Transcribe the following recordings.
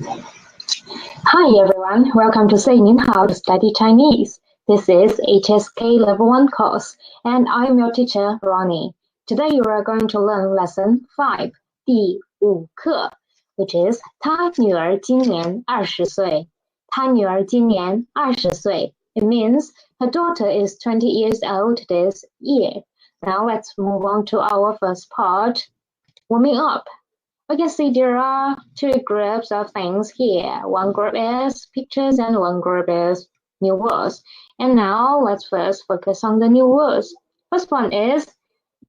Hi everyone, welcome to Saying How to Study Chinese. This is HSK Level 1 course, and I'm your teacher, Ronnie. Today you are going to learn Lesson 5, 第5课, which is 他女儿今年20岁. 他女儿今年20岁. It means her daughter is 20 years old this year. Now let's move on to our first part, warming up. We can see there are two groups of things here. One group is pictures and one group is new words. And now let's first focus on the new words. First one is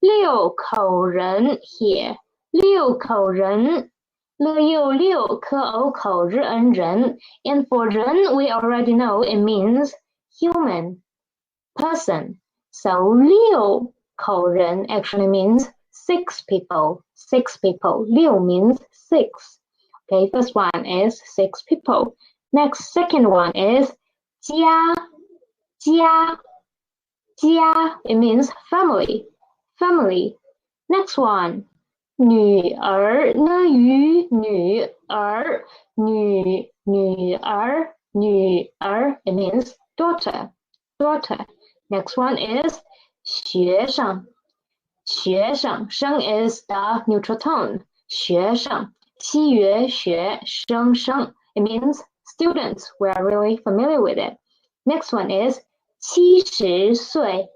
六口人 here. 六口人. 乐又六可偶口日恩人. And for 人 we already know it means human, person. So 六口人 actually means 6 people. 6 people. 六 means 6. Okay, first one is 6 people. Next, second one is 家. 家. 家. It means family. Family. Next one. 女儿. 女. 女儿. 女. 女儿. 女儿. It means daughter. Daughter. Next one is 学生. 学生 sheng is the neutral tone. 学生 七月学生生 it means students. We are really familiar with it. Next one is 70岁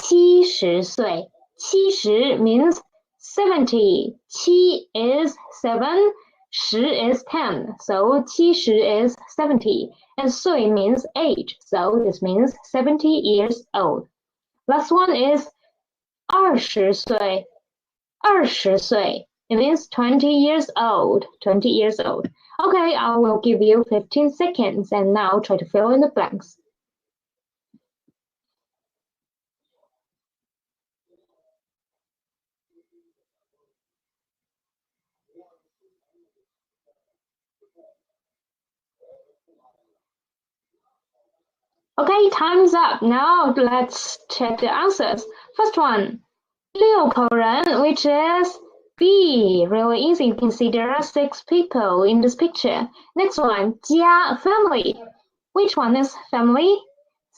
70岁 70 means 70. 七 is 7, 十 is 10. So 70 is 70. And 岁 means age. So this means 70 years old. Last one is 20岁 20岁 it means 20 years old. 20 years old. Okay, I will give you 15 seconds and now try to fill in the blanks. Okay, time's up. Now let's check the answers. First one, 六口人, which is B. Really easy. You can see there are 6 people in this picture. Next one, 家, family. Which one is family?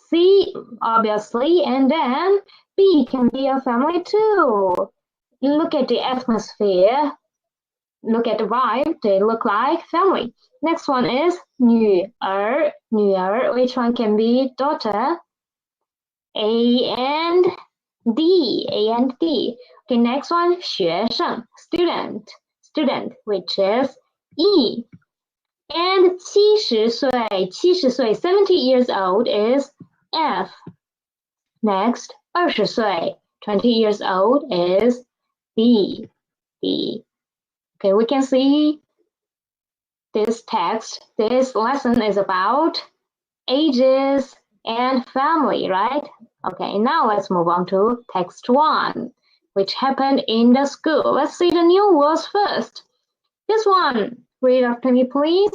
C, obviously, and then B can be a family too. Look at the atmosphere. Look at the vibe. They look like family. Next one is 女儿. 女儿, which one can be daughter? A and D. A and D. Okay, next one, 学生, student. Student, which is E. And 70岁, 70岁, 70 years old is F. Next, 20岁, 20 years old is B. B. Okay, we can see this text, this lesson is about ages and family, right? Okay, now let's move on to text 1, which happened in the school. Let's see the new words first. This one, read after me, please.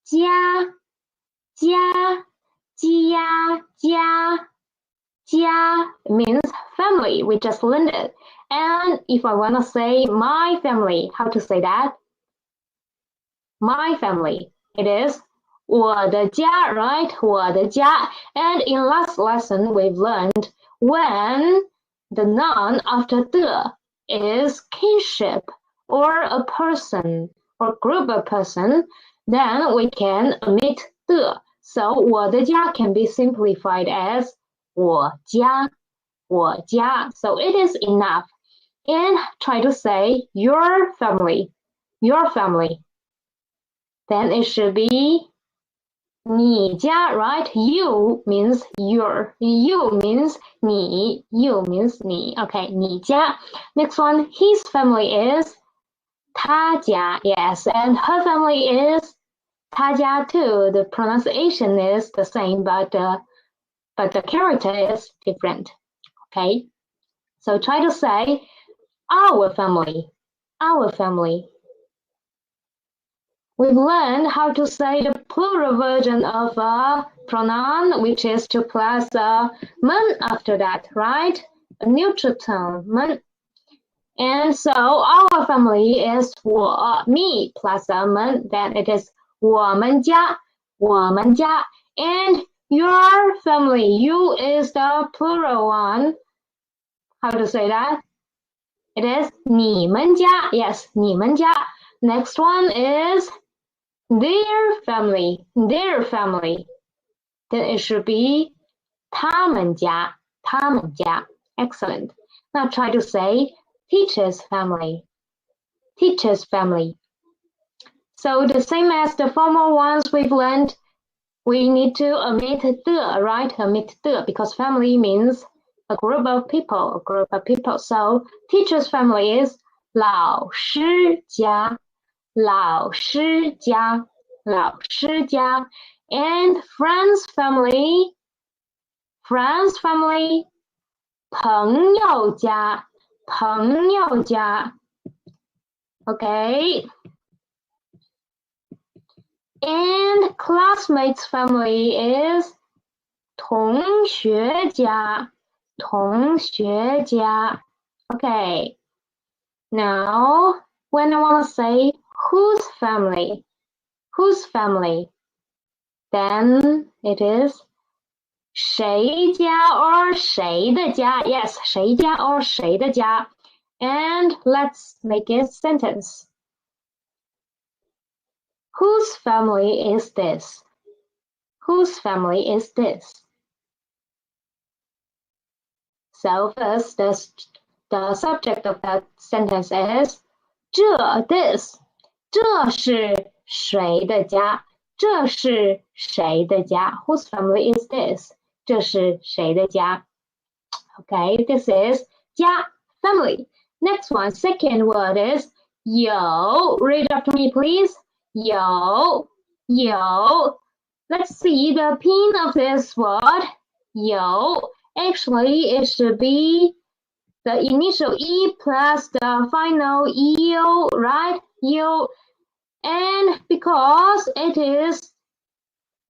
家, 家, 家, 家, 家 means family. We just learned it. And if I want to say my family, how to say that? My family. It is 我的家, right? 我的家. And in last lesson, we've learned when the noun after the is kinship or a person or group of person, then we can omit the. So 我的家 can be simplified as 我家, 我家. So it is enough. And try to say your family, your family. Then it should be 你家, right? You means your. You means 你. You means 你. Okay, 你家. Next one, his family is 他家. Yes, and her family is 他家 too. The pronunciation is the same, but the character is different. Okay, so try to say our family. Our family. We've learned how to say the plural version of a pronoun, which is to plus a men after that, right? A neutral tone, men. And so our family is 我, me plus a men, then it is 我们家，我们家。And your family, you is the plural one. How to say that? It is 你们家. Yes, 你们家. Next one is their family, their family. Then it should be 他们家，他们家. Excellent. Now try to say teacher's family, teacher's family. So the same as the former ones we've learned, we need to omit the, right? Omit the, because family means a group of people, a group of people. So teacher's family is 老师家，老师家，老师家。And friends family, friends family, 朋友家，朋友家。Okay. And classmates family is 同学家，同学家。Okay. Now, when I want to say whose family, whose family, then it is 谁家 or 谁的家. Yes, 谁家 or 谁的家. And let's make a sentence. Whose family is this? Whose family is this? So first, the subject of that sentence is 这 this. 这是谁的家？这是谁的家？ Whose family is this? 这是谁的家？ Okay, this is 家 family. Next one, second word is 有. Read after me, please. 有 有. Let's see the pin of this word. 有. Actually, it should be the initial E plus the final EO, right? EO. And because it is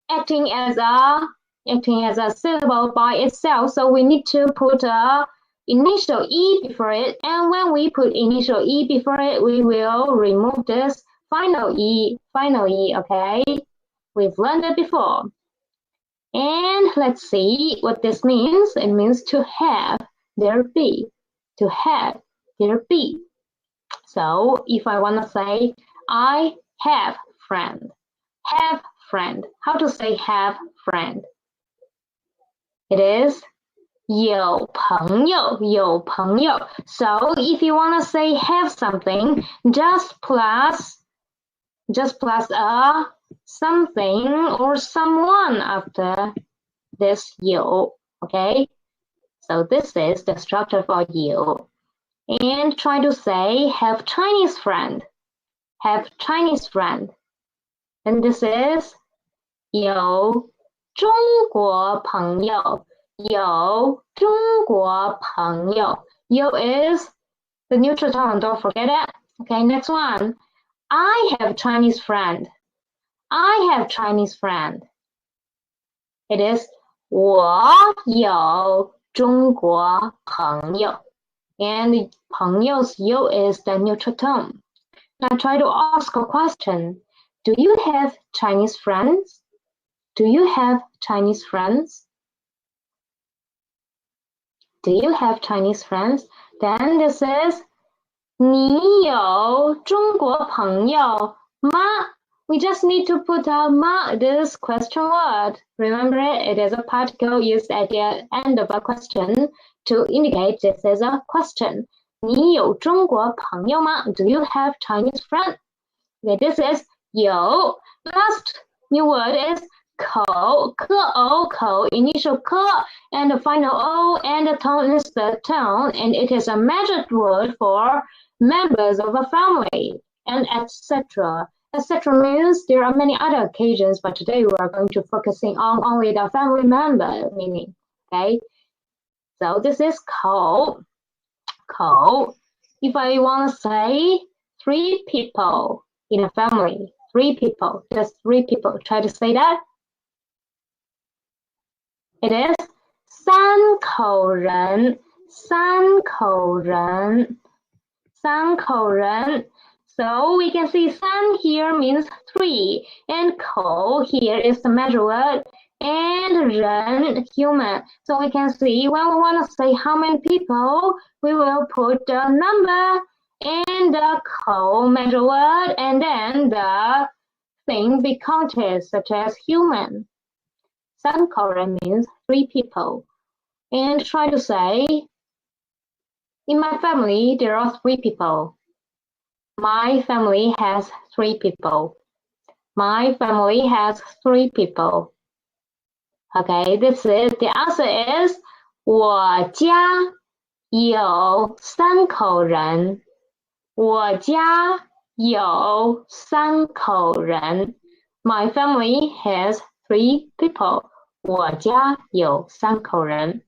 acting as a syllable by itself, so we need to put a initial E before it. And when we put initial E before it, we will remove this final E, okay? We've learned it before. And let's see what this means. It means to have, there be, to have, there be. So if I want to say, I have friend, have friend. How to say have friend? It is 有朋友, 有朋友. So if you want to say have something, just plus a something or someone after this 有, okay? So this is the structure for 有. And try to say have Chinese friend, have Chinese friend. And this is 有中国朋友，有中国朋友。有 is the neutral tone, don't forget it. Okay, next one. I have Chinese friend. I have Chinese friend. It is 我有中国朋友。And 朋友's 有 is the neutral tone. Now try to ask a question. Do you have Chinese friends? Do you have Chinese friends? Do you have Chinese friends? Then this is 你有中国朋友吗? We just need to put a 吗, this question word. Remember it? It is a particle used at the end of a question to indicate this is a question. 你有中国朋友吗? Do you have Chinese friends? Okay, this is 有. Last new word is 口,口, initial 口, and the final o, and the tone is the tone, and it is a measured word for members of a family, and etc. Etc. means there are many other occasions, but today we are going to focusing on only the family member meaning. Okay, so this is 口. If I want to say 3 people in a family, 3 people, just 3 people, try to say that. It is 三口人，三口人，三口人。So we can see san here means 3, and kou here is the measure word, and ren, human. So we can see when we want to say how many people, we will put the number and the kou measure word, and then the thing be counted, such as human. San kou ren means 3 people. And try to say, in my family, there are 3 people. My family has 3 people. My family has 3 people. Okay, this is the answer is 我家有3口人。我家有3口人。My family has 3 people. 我家有3口人。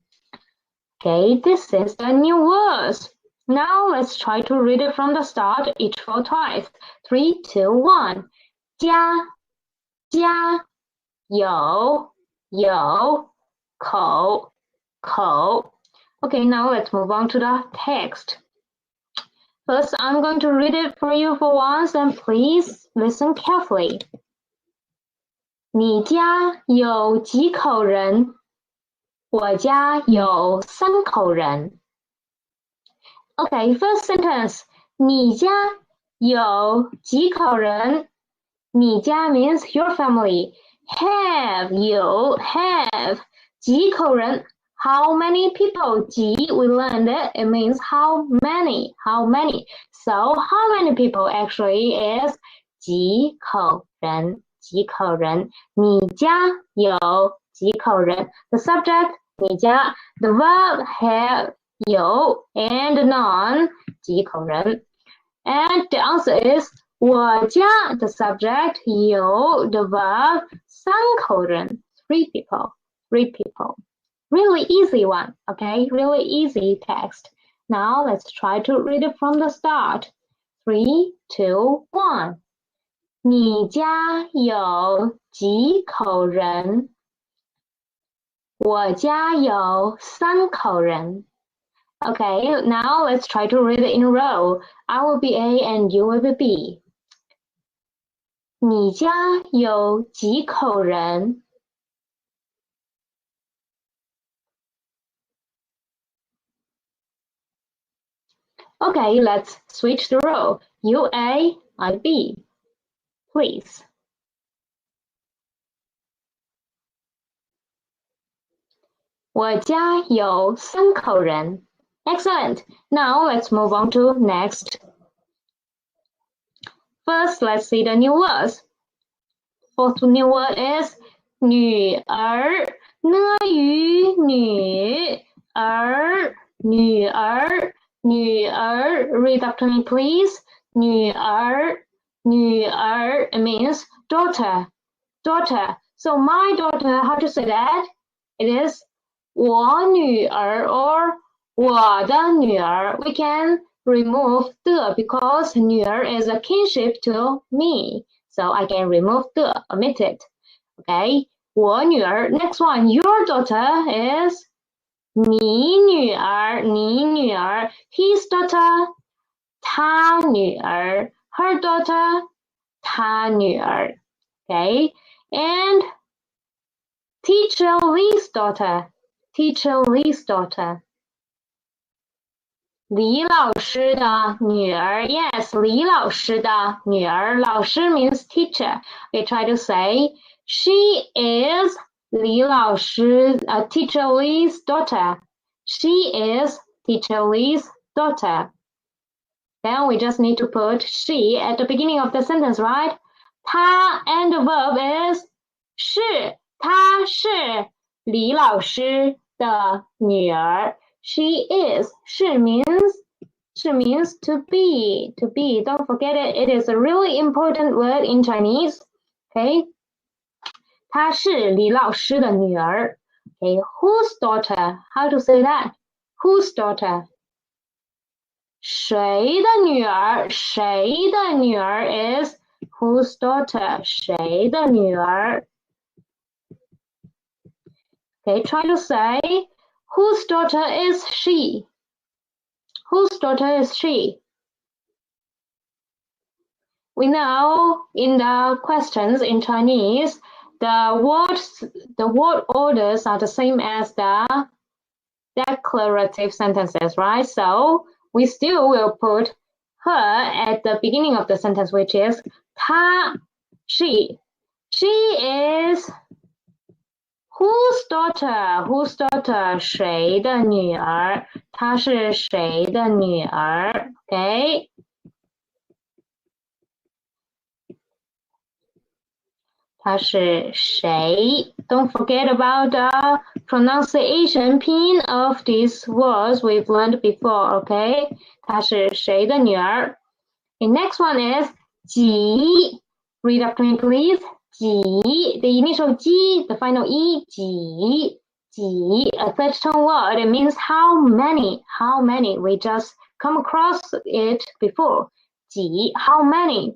Okay, this is the new words. Now let's try to read it from the start, each four twice. 3, 2, 1. 家家有口。Okay, now let's move on to the text. First, I'm going to read it for you for once, and please listen carefully. 你家有几口人？我家有3口人。Okay, first sentence. 你家有几口人？你家 means your family. Have 几口人 how many people? 几 we learned it means how many. So how many people actually is 几口人。你家有几口人 the subject 你家 the verb have 有 and noun 几口人 and the answer is 我家 the subject 有 the verb 3口人 3 people. Really easy one, okay? Really easy text. Now let's try to read it from the start. 3, 2, 1. 你家有几口人？我家有3口人。Okay, now let's try to read it in a row. I will be A and you will be B. 你家有几口人？Okay, let's switch the role. You A, I B. Please. 我家有3口人。Excellent. Now let's move on to next. First, let's see the new words. First new word is 女儿，呢语女儿。Read after me, please. 女儿 it means daughter. So my daughter, how to say that? It is 我女儿 or 我的女儿. We can remove the because 女儿 is a kinship to me. So I can remove the, omit it. Okay, 我女儿. Next one, your daughter is 你女儿 his daughter 他女儿 her daughter 她女儿 Okay, and teacher Lee's daughter 李老师的女儿 Yes, 李老师的女儿老师 means teacher. We try to say she is 李老师 teacher Lee's daughter. She is teacher Lee's daughter. Then we just need to put she at the beginning of the sentence, right? 她 and the verb is 是她是李老师的女儿。She is 是 means to be. Don't forget it. It is a really important word in Chinese. Okay. 她是李老师的女儿。Okay. Whose daughter? How to say that? Whose daughter? 谁的女儿 is whose daughter? 谁的女儿 Okay, try to say whose daughter is she? Whose daughter is she? we know in the questions in Chinese, the word orders are the same as the declarative sentences, right? So we still will put her at the beginning of the sentence, which is 她, she. She is whose daughter? Whose daughter? 谁的女儿？她是谁的女儿？ Okay. 她是谁? Don't forget about the pronunciation pinyin of these words we've learned before, okay? 她是谁的女儿? The next one is 几. Read after me, please. 几, the initial G, the final E, 几. 几, a third tone word. It means how many. How many. We just come across it before. 几, how many.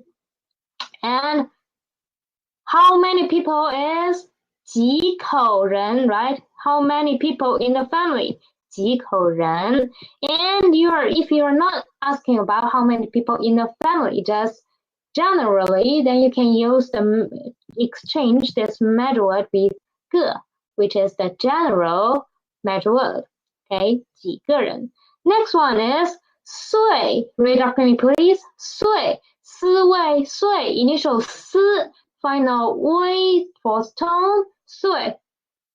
And how many people is 几口人, right? How many people in the family? 几口人. And if you're not asking about how many people in the family, just generally, then you can use exchange this measure word with 个, which is the general measure word. Okay, 几个人. Next one is 岁. Read after me, please. 岁. 四位, 岁, initial 四. Final way, fourth tone, 岁.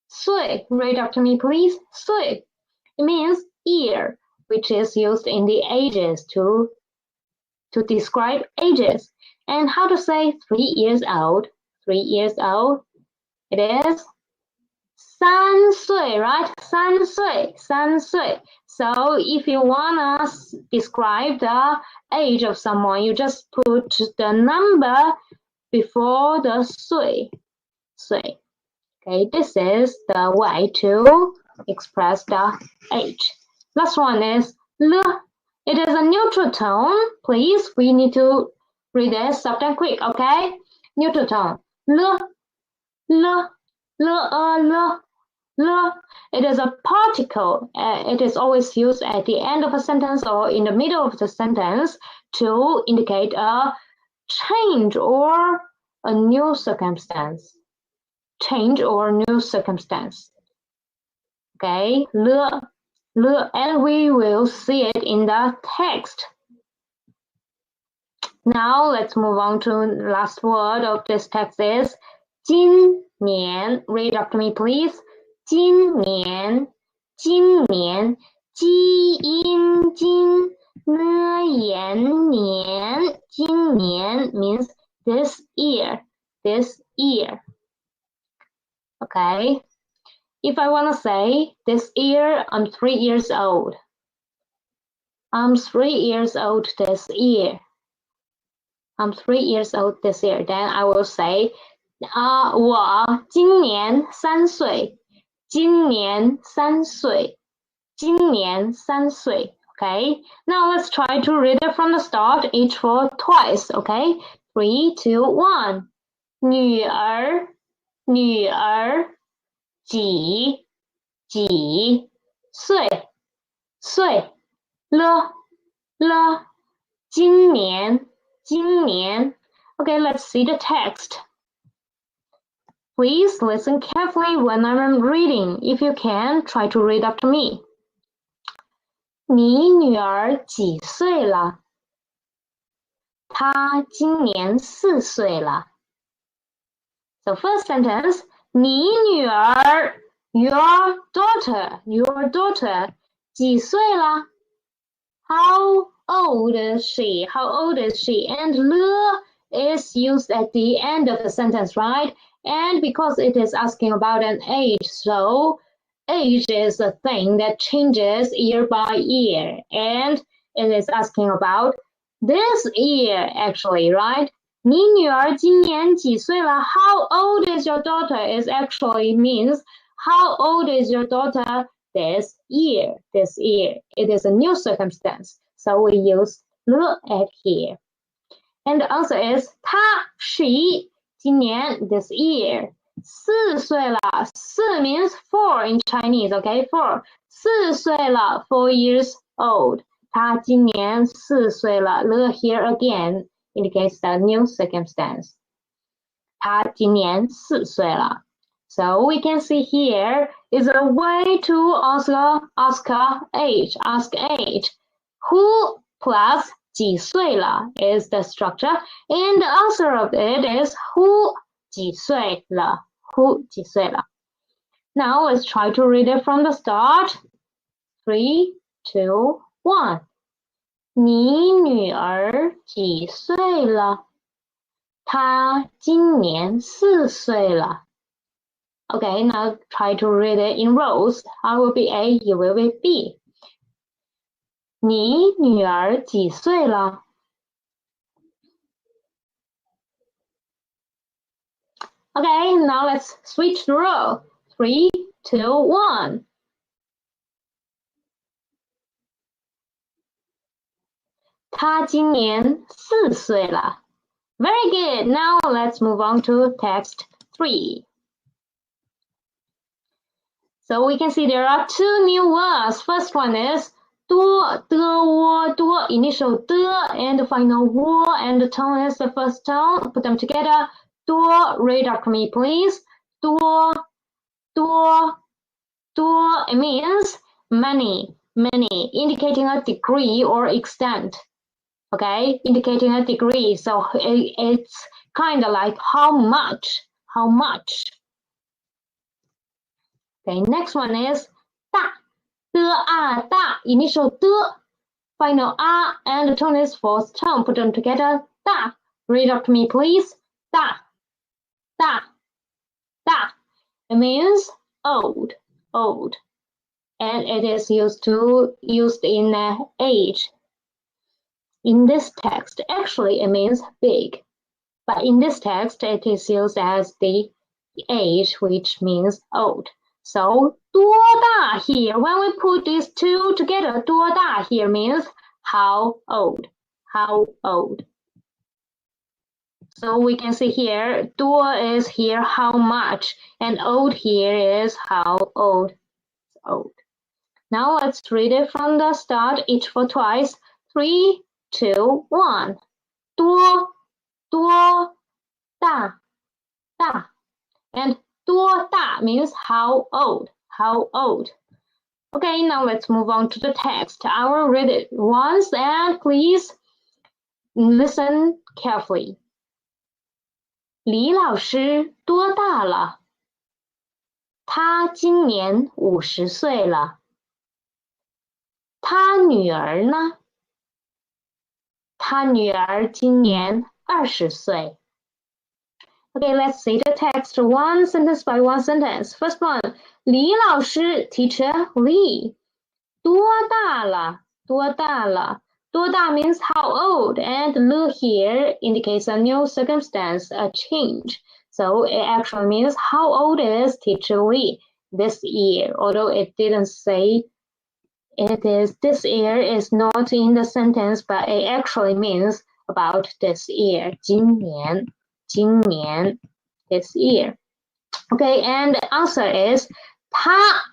岁. Read after me, please. 岁. It means year, which is used in the ages to describe ages. And how to say 3 years old? 3 years old. It is 三岁, right? 三岁, 三岁. So if you wanna describe the age of someone, you just put the number before the 岁. 岁. Okay, this is the way to express the age. Last one is 了. It is a neutral tone. Please, we need to read this soft and quick, okay? Neutral tone. 了, 了, 了. It is a particle. It is always used at the end of a sentence or in the middle of the sentence to indicate a change or a new circumstance. Change or new circumstance. Okay, 了, and we will see it in the text. Now let's move on to the last word of this text is 今年. Read after me, please. 今年, 今年, 基因金年年, 今年 means this year, this year. Okay. If I want to say this year, I'm 3 years old. I'm 3 years old this year. I'm 3 years old this year. Then I will say, 我今年3岁. 今年3岁. 今年3岁. Okay. Now let's try to read it from the start, each for twice. Okay. 3, 2, 1. 女儿, 女儿. 几岁了今年 Okay, let's see the text. Please listen carefully when I'm reading. If you can, try to read after me. 你女儿几岁了？她今年4岁了。So first sentence, 你女儿 your daughter 几岁了？ How old is she? And 了 is used at the end of the sentence, right? And because it is asking about an age, so age is a thing that changes year by year, and it is asking about this year actually, right? 你女儿今年几岁了? How old is your daughter is actually means how old is your daughter this year. It is a new circumstance. So we use 了 at here. And the answer is 她 she 今年 this year 4岁了 4 means 4 in Chinese, okay? 4 4岁了 4 years old. 她今年4岁了 了 here again indicates the new circumstance. 他今年4岁了。So we can see here is a way to ask age. Who plus 几岁了 is the structure, and the answer of it is who 几岁了 who 几岁了。Now let's try to read it from the start. 3, 2, 1. 你女儿几岁了？她今年4岁了。Okay, now try to read it in rows. I will be A, you will be B. 你女儿几岁了？ Okay, now let's switch the row. 3, 2, 1. 她今年4岁了。Very good. Now let's move on to text 3. So we can see there are 2 new words. First one is 多, de, wo, 多, initial de and the final wo, and the tone is the first tone. Put them together. 多, read after me, please. 多, 多, 多. It means many, indicating a degree or extent. Okay, indicating a degree. So it's kind of like how much. Okay, next one is 大, de, a, 大, initial de, final a, and the tone is fourth tone. Put them together. 大. Read after me, please. 大, 大. It means old, and it is used in age. In this text, actually it means big, but in this text it is used as the age, which means old. So 多大 here, when we put these two together, 多大 here means how old. So we can see here, 多 is here how much, and old here is how old. Now let's read it from the start, each for twice. 3, 2, 1. 多, 大, and 多大 means how old. Okay, now let's move on to the text. I will read it once and please listen carefully. 李老师多大了？他今年50岁了。他女儿呢？他女儿今年20岁。Okay, let's see the text one sentence by one sentence. First one, 李老师 teacher Li. 多大了？多大 means how old, and Lu here indicates a new circumstance, a change. So it actually means how old is teacher Li this year, although it didn't say it is this year is not in the sentence, but it actually means about this year. 今年 this year. Okay, and the answer is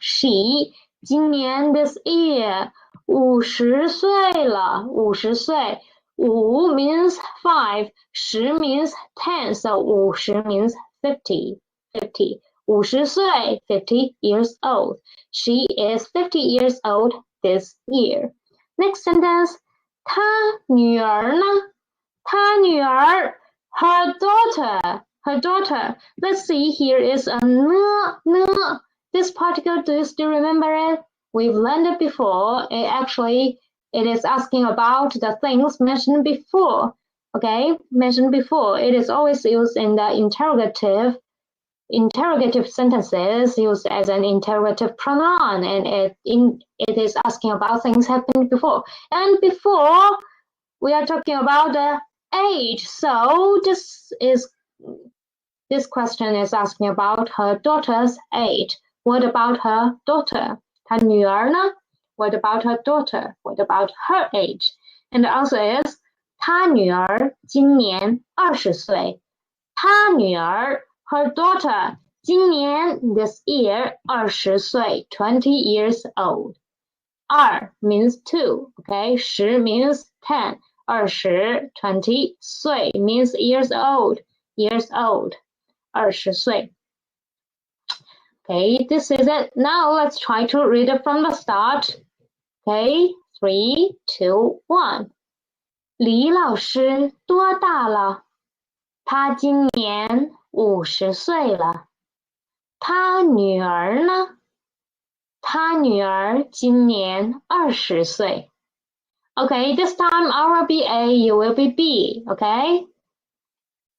she 今年 this year 50岁了50岁 5 means 5 10 means 10, so 50 means 50 50岁 50 years old. She is 50 years old this year. Next sentence, 她女儿呢？她女儿 her daughter. Let's see, here is a ne. This particle, do you still remember it? We've learned it before. It is asking about the things mentioned before. Okay, mentioned before. It is always used in the interrogative sentences, used as an interrogative pronoun, and it is asking about things happened before. And before, we are talking about the age. So this question is asking about her daughter's age. What about her daughter? 她女儿呢? What about her daughter? What about her age? And the answer is 她女儿今年20岁。她女儿 her daughter 今年 this year 20岁 20 years old. 2 means 2, okay? 10 means 10. 20 岁 means years old. 20岁. Okay, this is it. Now let's try to read it from the start. Okay, 3, 2, 1. 李老师多大了？他今年50岁了。他女儿呢？他女儿今年20岁。Okay, this time I will be A, you will be B, okay?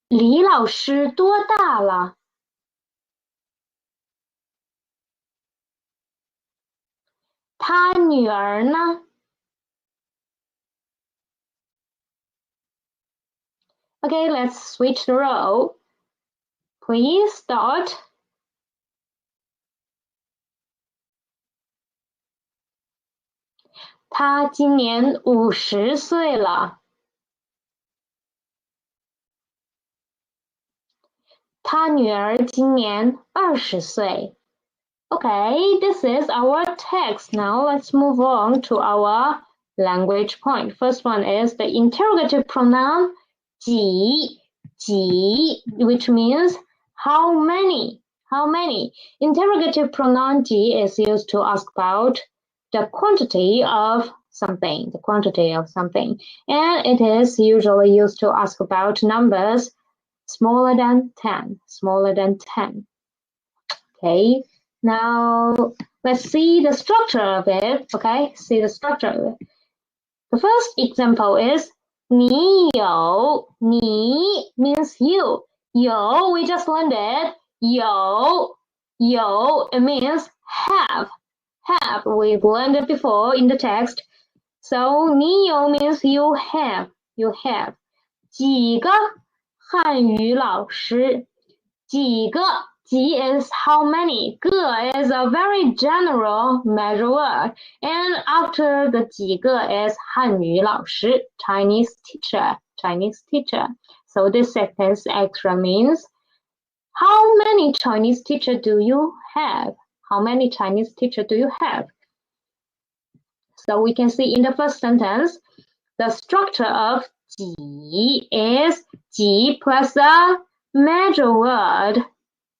李老师多大了？他女儿呢？ Okay, let's switch the role. Please start. 他今年50岁了。他女儿今年20岁。Okay, this is our text. Now let's move on to our language point. First one is the interrogative pronoun 几, which means how many. Interrogative pronoun 几 is used to ask about the quantity of something, and it is usually used to ask about numbers smaller than 10. Okay, now let's see the structure of it. Okay, see the structure of it. The first example is 你有, 你 means you. 有 we just learned it. 有 it means have. We've learned it before in the text. So 你有 means you have. 几个汉语老师？几个 几 is how many. 个 is a very general measure word. And after the 几个 is 汉语老师 Chinese teacher. So this sentence extra means how many Chinese teachers do you have? So we can see in the first sentence, the structure of 几 is 几 plus a measure word,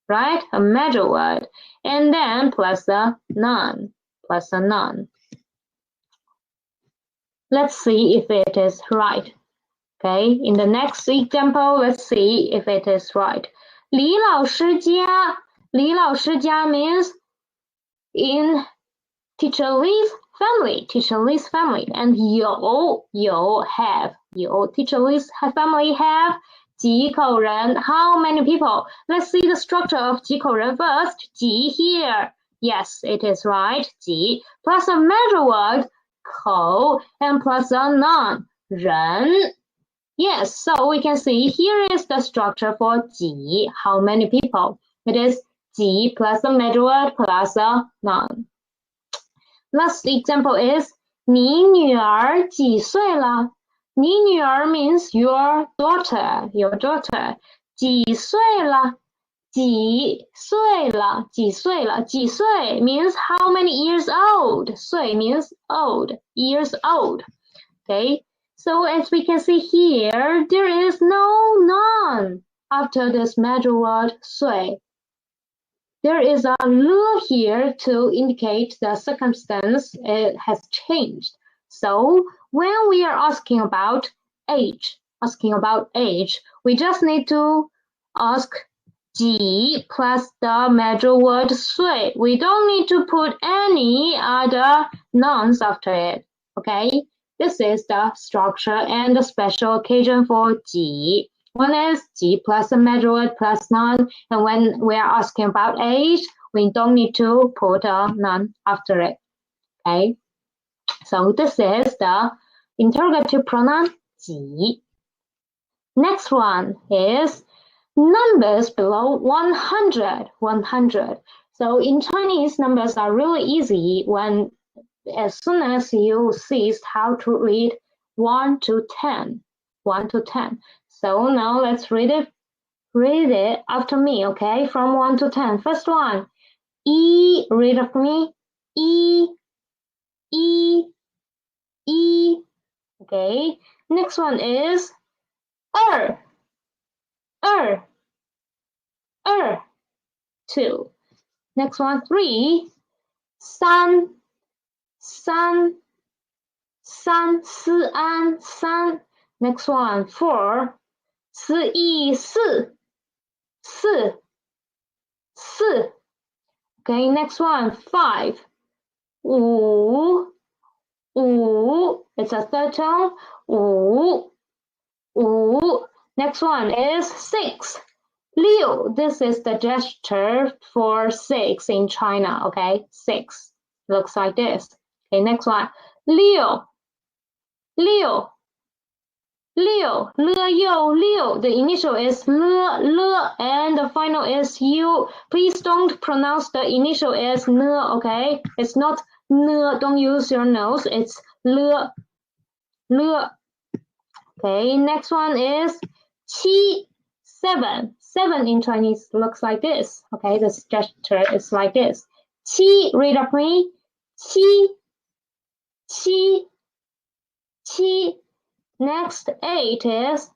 right? A measure word, and then plus a noun. Let's see if it is right. Okay, in the next example, let's see if it is right. 李老师家means in Teacher Li's family, and 有 have. Teacher Li's family have 几口人 how many people? Let's see the structure of 几口人 first. 几 here. Yes, it is right. 几 plus a measure word 口 and plus a noun 人. Yes, so we can see here is the structure for 几 how many people? It is 几 plus a measure word plus a noun. Last example is 你女儿几岁了？你女儿 means your daughter. 几岁了？几岁means how many years old. 岁 means old, years old. Okay, so as we can see here, there is no noun after this measure word 岁. There is a lu here to indicate the circumstance has changed. So when we are asking about age, we just need to ask 几 plus the measure word 岁. We don't need to put any other nouns after it. Okay, this is the structure and the special occasion for 几. One is 几 plus a measure word plus noun, and when we are asking about age, we don't need to put a noun after it. Okay, so this is the interrogative pronoun 几. Next one is numbers below 100. So in Chinese, numbers are really easy when as soon as you ceased how to read 1 to 10. So now let's read it after me, okay? From 1 to 10. First one, E, read after me. E. Okay, Next one is 二 2. Next one 3 三 思安 3. Next one 4 思义 4. Okay, next one 5 5 it's a third tone 5 Next one is 6 6. This is the gesture for 6 in China. Okay, 6 looks like this. Okay, next one 6 The initial is l, and the final is u. Please don't pronounce the initial as n. Okay, it's not n. Don't use your nose. It's l. Okay, next one is 7. 7 in Chinese looks like this. Okay, this gesture is like this. 7, read up me. 7. Next 8 is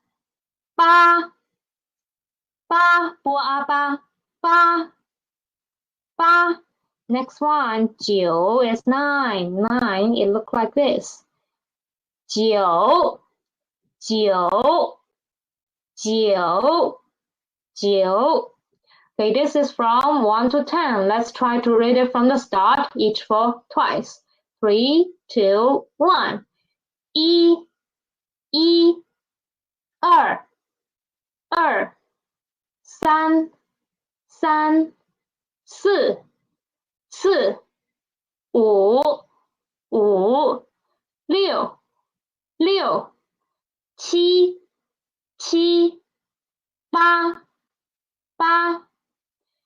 8 8. Next one 9 is 9. It looks like this. 9 Okay, this is from 1 to 10. Let's try to read it from the start, each for twice. 3, 2, 1. 1 2 3 4 5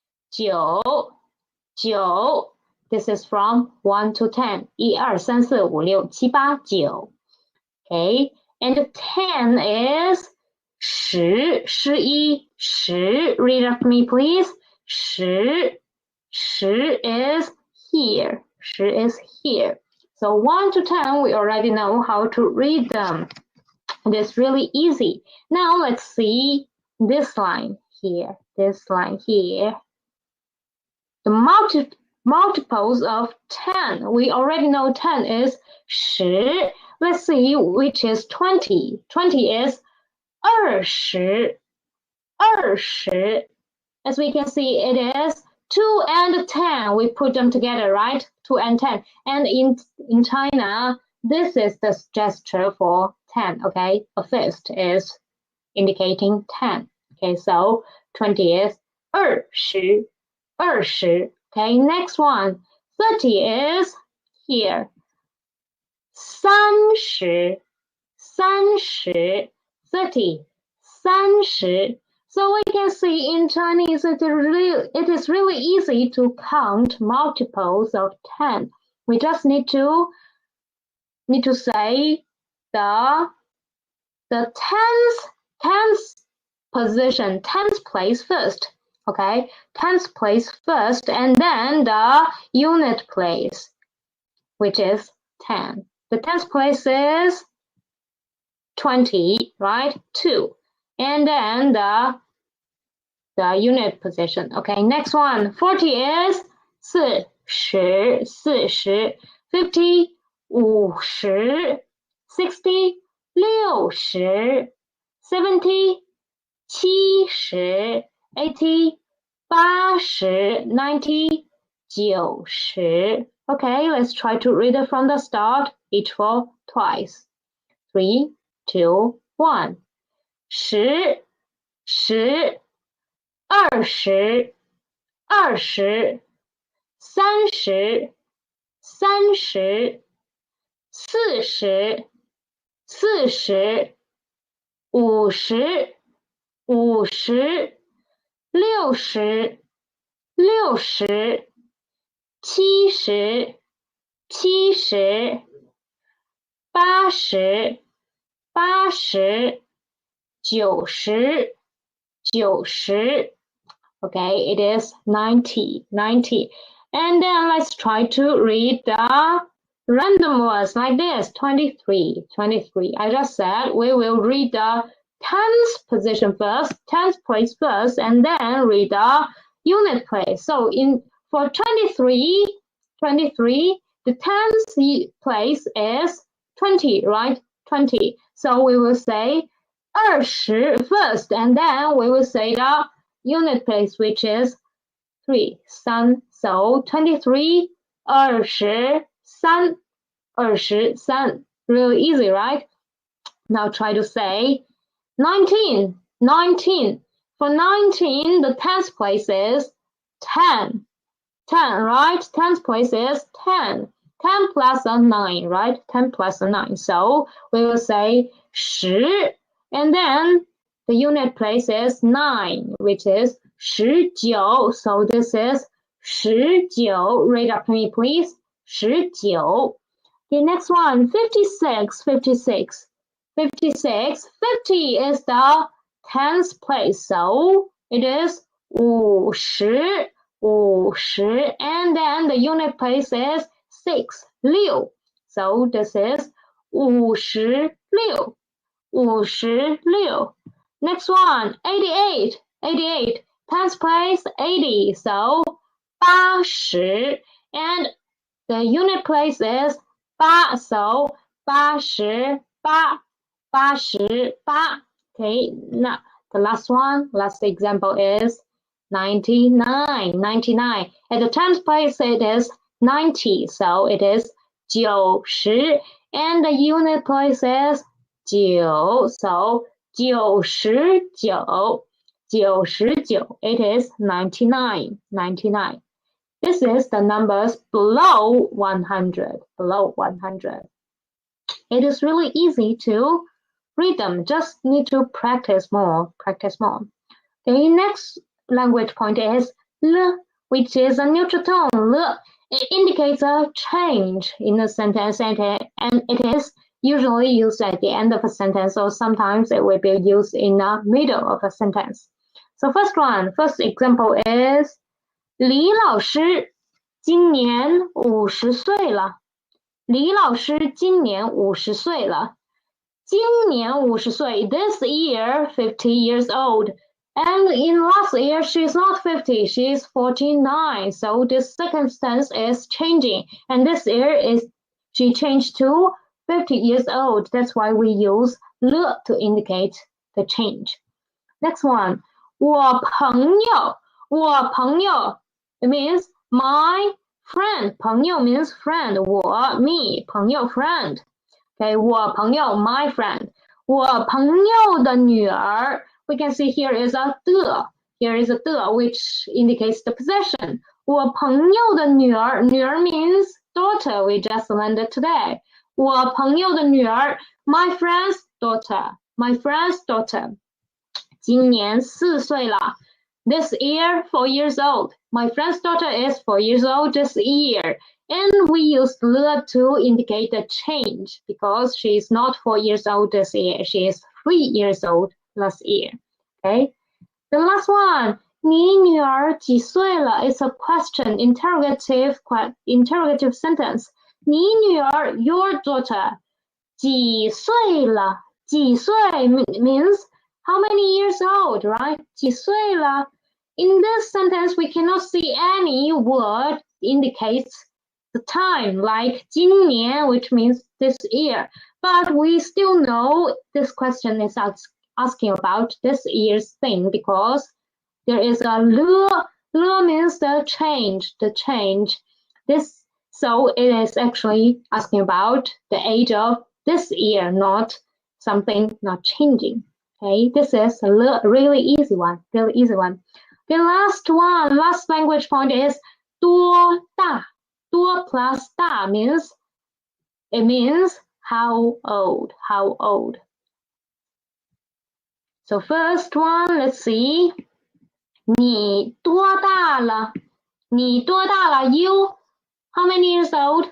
6 7 8 9 This is from 1 to 10. 1 2 3 4 5 6 7 8 9. Okay, and 10 is 10. 10. Read after me, please. 10 is here. 10 is here. So 1 to 10, we already know how to read them. It is really easy. Now let's see this line here. This line here. The multiples of 10. We already know 10 is 10. Let's see which is 20. 20 is 20. As we can see, it is 2 and 10. We put them together, right? 2 and 10. And in China, this is the gesture for 10, okay? A fist is indicating 10. Okay, so 20 is 20. Okay, next one. 30 is here. 30. 30. So we can see in Chinese it is really easy to count multiples of 10. We just need to say the tens position, tens place first. Okay, tens place first, and then the unit place, which is 10. The tens place is 20, right? 2. And then the unit position. Okay, next one. 40 is 40. 50, 50. 60, 60. 70, 70. 80, 80. 90, 90. Okay, let's try to read it from the start, each for twice. 3, 2, 1. 10, 10. 20, 20. 30, 30. 40, 40. 50, 50. 60, 60. 70, 70. 80, 80. 90, 90. Okay, it is 90. And then let's try to read the random words like this, 23, 23. I just said we will read the tens position first, tens place first, and then read the unit place. So for 23, 23, the tens place is 20, right? 20. So we will say 20 first, and then we will say the unit place, which is 3, 3. So 23, 23, 23. Really easy, right? Now try to say 19, 19. For 19, the tens place is 10. 10, right? Tens place is 10. 10 plus a 9, right? 10 plus a 9. So we will say 10, and then the unit place is 9, which is 19. So this is 19. Read after me, please. 19. The next one, 56, 56. 56. 50 is the tens place, so it is 50, 50, and then the unit place is 6, 6. So this is 56, 56. Next one, 88, 88. Tens place 80, so 80, and the unit place is 8, so 88, 88. Okay, now the last one, last example is 99, 99. At the tens place it is 90, so it is 90, and the unit place is 9, so 99, 99. It is 99, 99. This is the numbers below 100, below 100. It is really easy to read them, just need to practice more, practice more. The next language point is l, which is a neutral tone. L. It indicates a change in a sentence, and it is usually used at the end of a sentence, or sometimes it will be used in the middle of a sentence. So first example is 李老师今年50岁了。李老师今年50岁了。今年50岁 this year 50 years old. And in last year, she's not 50, she's 49. So this circumstance is changing. And this year she changed to 50 years old. That's why we use 了 to indicate the change. Next one, 我朋友，我朋友 it means my friend. 朋友 means friend. 我 me 朋友 friend. Okay, 我朋友 my friend. 我朋友的女儿 we can see here is a 的 here is a 的 which indicates the possession. 我朋友的女儿 女儿 means daughter. We just learned it today. 我朋友的女儿 my friend's daughter. My friend's daughter. 今年4岁了 this year 4 years old. My friend's daughter is 4 years old this year. And we use 了 to indicate the change because she is not 4 years old this year. She is 3 years old last year. Okay. The last one. 你女儿几岁了 is a question, interrogative sentence. 你女儿 your daughter. 几岁了几岁 means how many years old, right? 几岁了 In this sentence, we cannot see any word indicates the time, like 今年, which means this year. But we still know this question is asking about this year's thing because there is a 了. 了 means the change, So it is actually asking about the age of this year, not something not changing. Okay, this is a really easy one, really easy one. The last language point is 多大. 多 plus 大 means how old, how old. So first one, let's see. 你多大了? 你多大了? You, how many years old?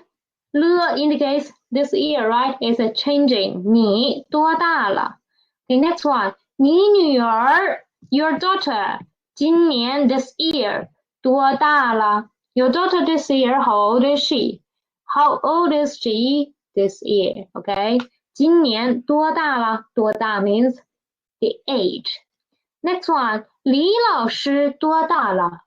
了 indicates this year, right? It's a changing. 你多大了? The next one. 你女儿 your daughter. 今年 this year. 多大了? Your daughter this year, how old is she? How old is she this year? Okay. 今年多大了？多大 means the age. Next one. 李老师多大了？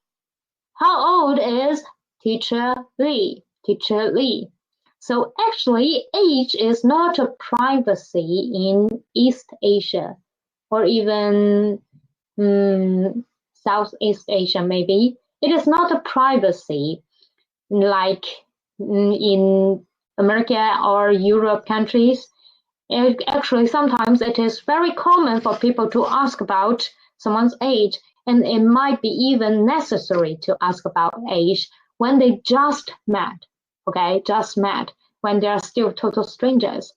How old is Teacher Lee? Teacher Lee. So actually, age is not a privacy in East Asia or even Southeast Asia maybe. It is not a privacy like in America or Europe countries. Actually, sometimes it is very common for people to ask about someone's age, and it might be even necessary to ask about age when they just met, okay, just met, when they are still total strangers.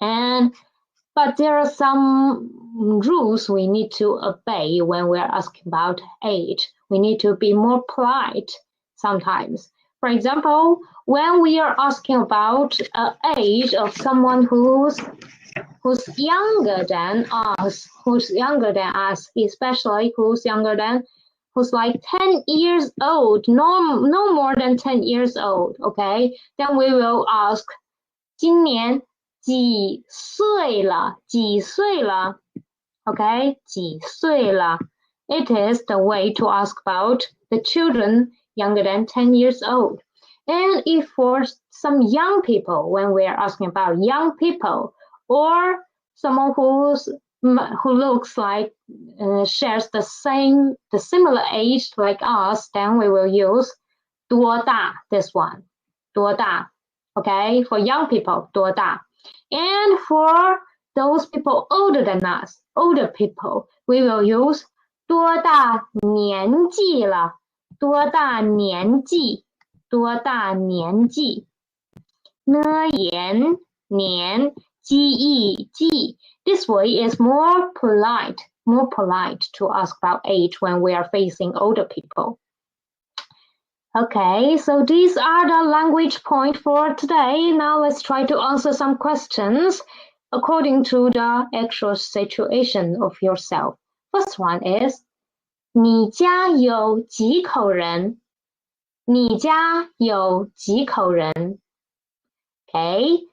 But there are some rules we need to obey when we are asking about age. We need to be more polite sometimes. For example, when we are asking about age of someone who's younger than us, especially who's like 10 years old, no more than 10 years old, okay? Then we will ask, 今年几岁了？几岁了？ Okay, 几岁了? It is the way to ask about the children younger than 10 years old. And if for some young people, when we are asking about young people, or someone who looks like shares the similar age like us, then we will use 多大, this one, 多大. Okay, for young people, 多大. And for those people older than us, older people, we will use 多大年纪了？多大年纪？多大年纪？呢言年记忆记。This way is more polite to ask about age when we are facing older people. Okay, so these are the language points for today. Now let's try to answer some questions according to the actual situation of yourself. First one is, 你家有几口人？你家有几口人？ Okay,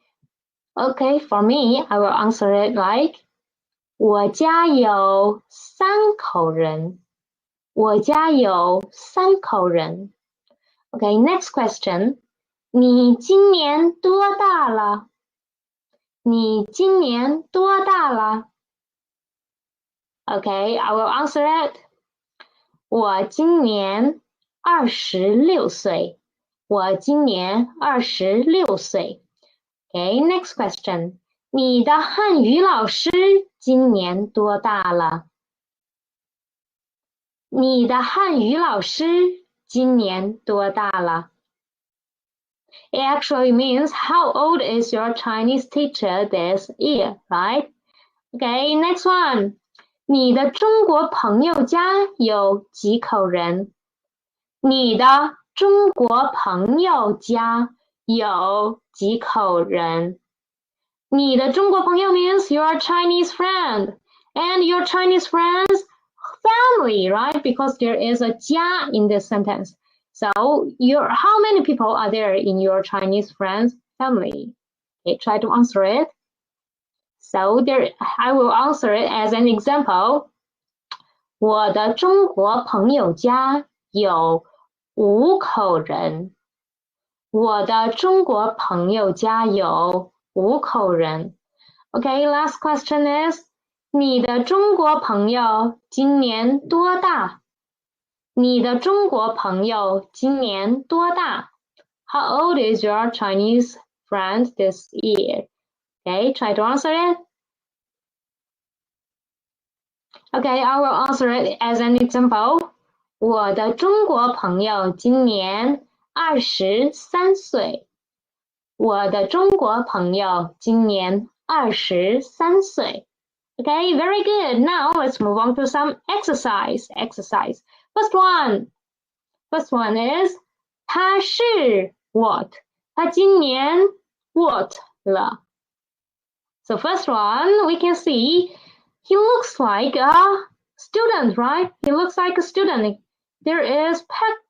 for me, I will answer it like, 我家有3口人。我家有3口人。 Okay, next question. 你今年多大了？你今年多大了？ Okay, I will answer it. 我今年26岁。我今年26岁。Okay, next question. 你的汉语老师今年多大了？你的汉语老师今年多大了？ It actually means how old is your Chinese teacher this year, right? Okay, next one. 你的中国朋友家有几口人？你的中国朋友家有几口人？你的中国朋友 means your Chinese friend, and your Chinese friend's family, right? Because there is a 家 in this sentence. So how many people are there in your Chinese friend's family? Okay, try to answer it. So I will answer it as an example. 我的中国朋友家有5口人。我的中国朋友家有5口人。Okay, last question is, 你的中国朋友今年多大？你的中国朋友今年多大？ How old is your Chinese friend this year? Okay, try to answer it. Okay, I will answer it as an example. 我的中国朋友今年23岁。我的中国朋友今年23岁。Okay, very good. Now let's move on to some exercise. First one is, 他是 what? 他今年 what 了？ So first one, we can see he looks like a student, right? He looks like a student. There is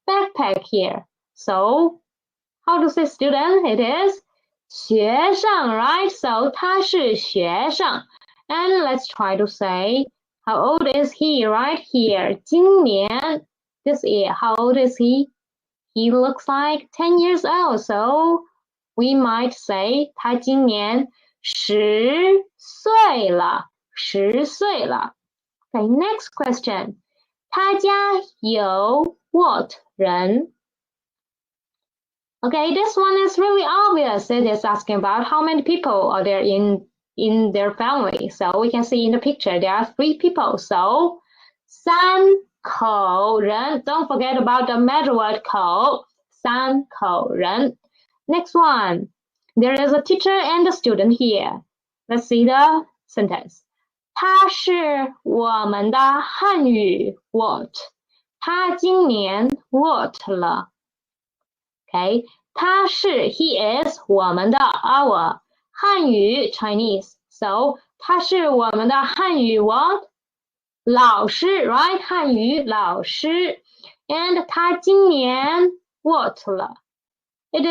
backpack here. So How to say student? It is 学生, right? So 他是学生. And let's try to say, how old is he, right here? 今年 this year, how old is he? He looks like 10 years old. So we might say 他今年10岁了. 10岁了. Okay, next question. 他家有 what 人? Okay, this one is really obvious. It is asking about how many people are there in their family. So we can see in the picture there are 3 people. So 三口人. Don't forget about the measure word 口. 三口人. Next one. There is a teacher and a student here. Let's see the sentence. 他是我们的汉语 what? 他今年 what 了? Okay, 他是 he is 我们的 our 汉语 Chinese. So 他是我们的汉语 what? 老师 right? 汉语老师. And 他今年 what 了? It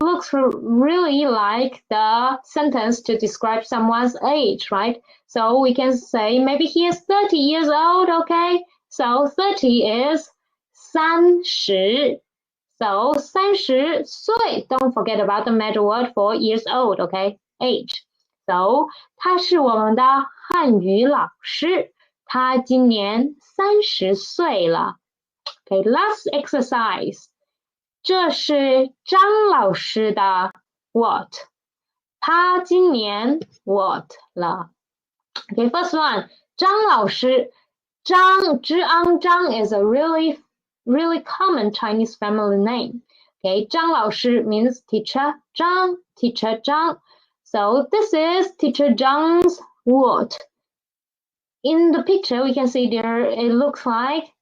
looks really like the sentence to describe someone's age, right? So we can say maybe he is 30 years old, okay? So 30 is 30. So 30岁, don't forget about the measure word for years old, okay? Age. So 他是我们的汉语老师，他今年30岁了。Okay, last exercise. 这是张老师的 what? 他今年 what 了。Okay, first one. 张老师，张 is a really common Chinese family name. Okay, 张老师 means teacher Zhang, teacher Zhang. So this is teacher Zhang's what? In the picture, we can see there it looks like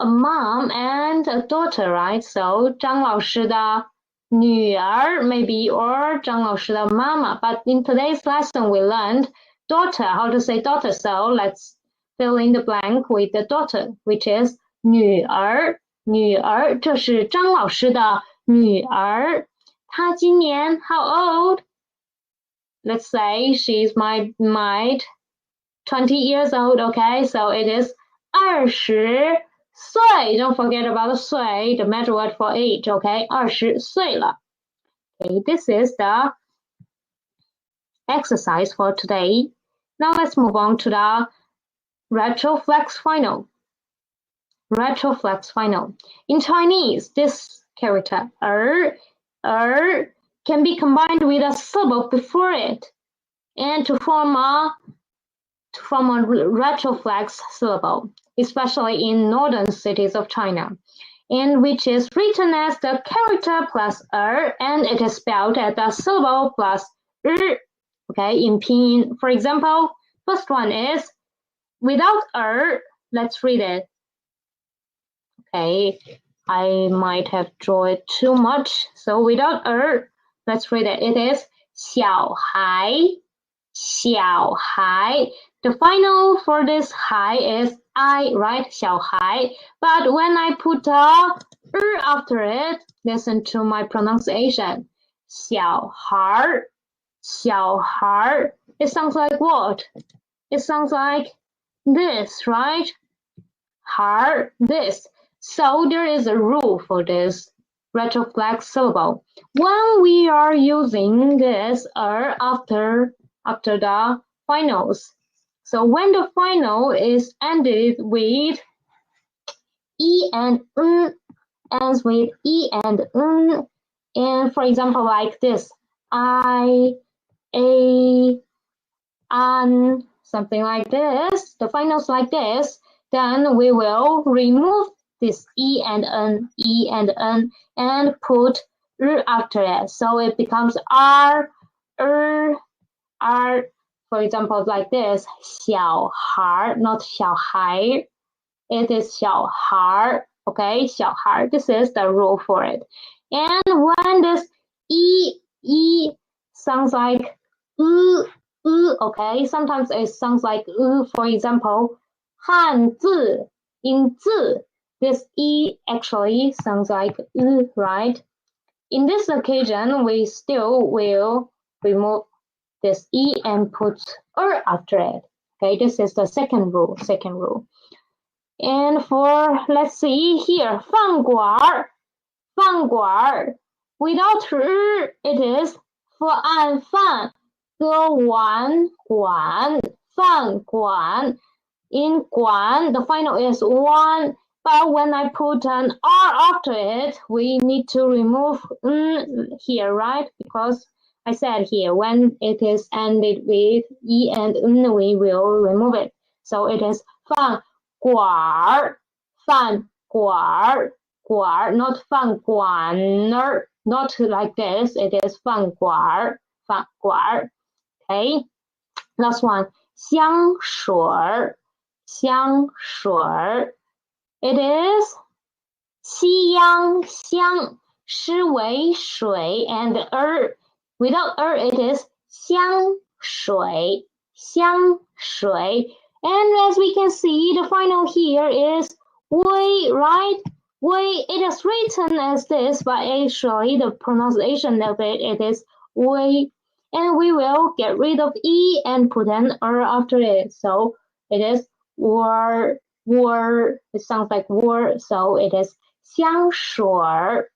a mom and a daughter, right? So 张老师的女儿 maybe or 张老师的妈妈. But in today's lesson, we learned daughter, how to say daughter. So let's fill in the blank with the daughter, which is 女儿，女儿，这是张老师的女儿。她今年 how old? Let's say she's might 20 years old, okay? So it is 20岁. Don't forget about the 岁, the measure word for age, okay? 20岁了. Okay, this is the exercise for today. Now let's move on to the retroflex final. Retroflex final. In Chinese, this character can be combined with a syllable before it and to form a retroflex syllable, especially in northern cities of China, and which is written as the character plus and it is spelled as the syllable plus okay, in pinyin. For example, first one is without let's read it. Okay, I might have drawn it too much. So without let's read it. It is 小孩, 小孩. The final for this 孩 is I, right? 小孩. But when I put a after it, listen to my pronunciation. 小孩, 小孩. It sounds like what? It sounds like this, right? 孩, this. So there is a rule for this retroflex syllable. When we are using this after the finals. So when the final is ended with E and N, ends with E and N, and for example like this, I, A, An, something like this, the finals like this, then we will remove this E and N, and put after it. So it becomes R, R. For example, like this, 小孩, not 小孩. It is 小孩, okay? 小孩. This is the rule for it. And when this E sounds like okay? Sometimes it sounds like for example, 汉字, in 字. This E actually sounds like right? In this occasion, we still will remove this E and put after it. Okay, this is the second rule. And for, let's see here, 饭馆 without it is for 案饭 the 碗馆 饭馆 in 馆 the final is 1, but when I put an R after it, we need to remove here, right? Because I said here, when it is ended with E and we will remove it. So it is 饭馆 not 饭馆 not like this. It is 饭馆 Okay, last one. 香水 it is 西洋香 shi wei shui and without it is 香水 and as we can see, the final here is 微 right? 微 it is written as this, but actually the pronunciation of it is 微, and we will get rid of E and put an after it. So it is 我 it sounds like 我 so it is 香水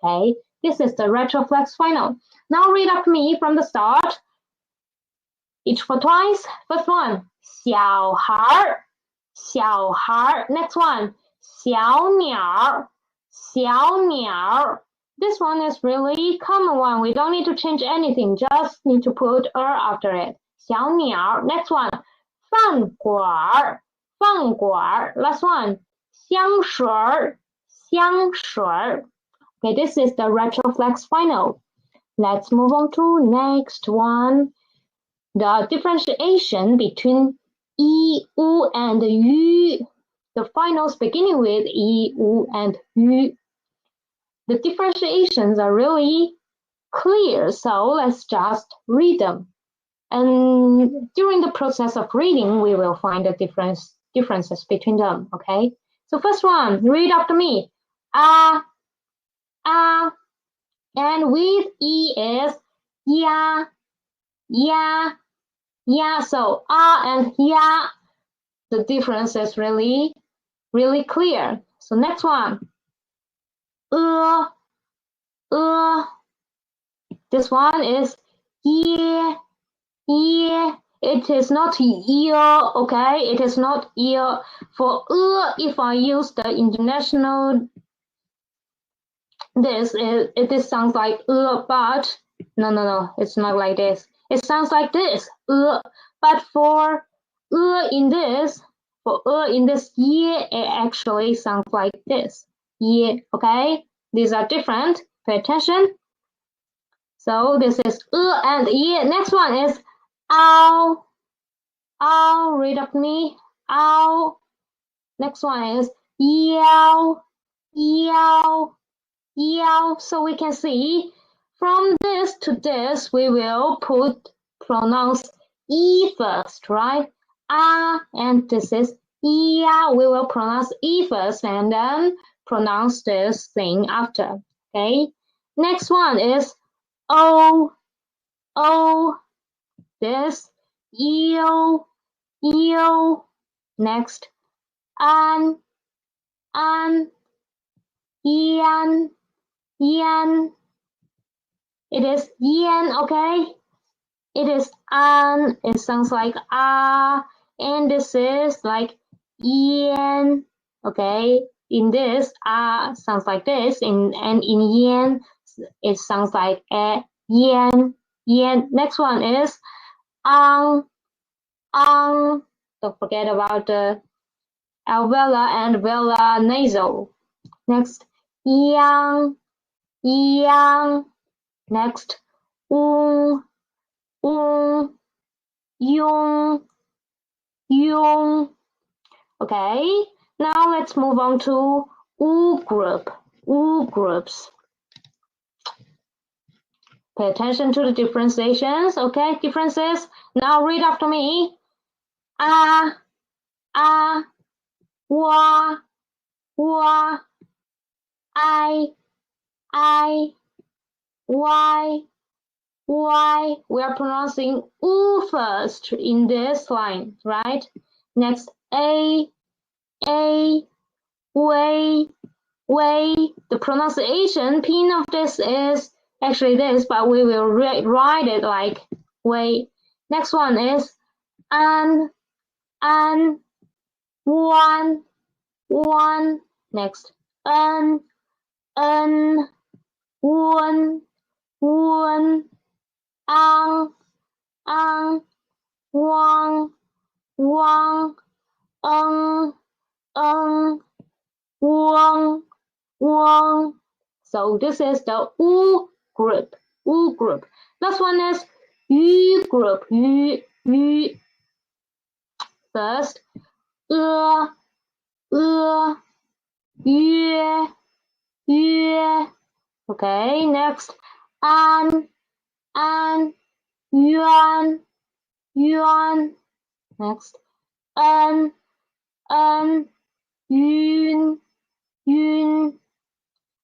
okay, this is the retroflex final. Now read after me from the start, each for twice. First one, 小孩 next one, 小鸟 this one is really common one. We don't need to change anything, just need to put after it. 小鸟 next one, 饭馆 last one, 香水 okay, this is the retroflex final. Let's move on to next one. The differentiation between yi, u, and yu. The finals beginning with yi, u, and yu. The differentiations are really clear, so let's just read them. And during the process of reading, we will find the differences between them, okay? So first one, read after me. A, and with E is ya. So and ya, the difference is really clear. So next one, this one is ye. It is not ear, okay? It is not ear. For if I use the international, this sounds like but no, it's not like this. It sounds like this, but for in this, ye, it actually sounds like this, ye, okay? These are different, pay attention. So this is and ye. Next one is ow, read up me, ow. Next one is yow. So we can see from this to this, we will pronounce E first, right? And this is yeah, we will pronounce E first and then pronounce this thing after, okay? Next one is O, this, eo. Next, an, yan. It is yen, okay? It is an, it sounds like and this is like yen, okay? In this, sounds like this, and in yen, it sounds like yen. Next one is ang. Don't forget about the alveolar and velar nasal. Next, yang. Next, yung. Okay, now let's move on to groups. Pay attention to the differentiations, okay? Differences. Now read after me. Wa, I, I, Y. We are pronouncing U first in this line, right? Next, A, way. The pronunciation pin of this is actually this, but we will write it like way. Next one is an, one. Next, un, one, ang, wang, wang, So this is the U group. Last one is Yu group. Yu. First, Yue. Okay, next, An, Yuan. Next, Yun.